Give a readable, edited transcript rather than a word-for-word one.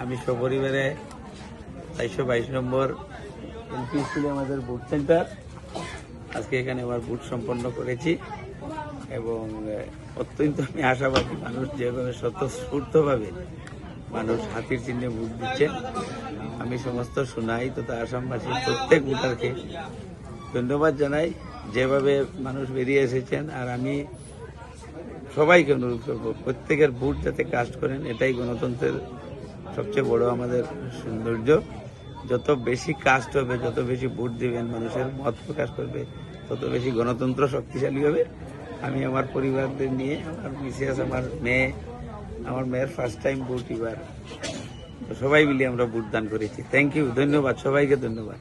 আমি সপরিবারে 422 নম্বর এলপি স্কুলে আমাদের বুট সেন্টার আজকে এখানে আবার বুট সম্পন্ন করেছি এবং অত্যন্ত আমি আশাবাদী মানুষ যেভাবে স্বতঃস্ফূর্তভাবে মানুষ হাতির চিহ্নে ভোট দিচ্ছে। আমি সমস্ত সোনাই তথা আসামবাসী প্রত্যেক ভোটারকে ধন্যবাদ জানাই যেভাবে মানুষ বেরিয়ে এসেছেন। আর আমি সবাইকে অনুরোধ করবো প্রত্যেকের ভোট যাতে কাস্ট করেন, এটাই গণতন্ত্রের সবচেয়ে বড় আমাদের সৌন্দর্য। যত বেশি কাস্ট হবে, যত বেশি ভোট দিবেন, মানুষের মত প্রকাশ করবে, তত বেশি গণতন্ত্র শক্তিশালী হবে। আমি আমার পরিবারদের নিয়ে, আমার মিসেস, আমার মেয়ের ফার্স্ট টাইম ভোট এবার, সবাই মিলে আমরা ভোট দান করেছি। থ্যাংক ইউ, ধন্যবাদ, সবাইকে ধন্যবাদ।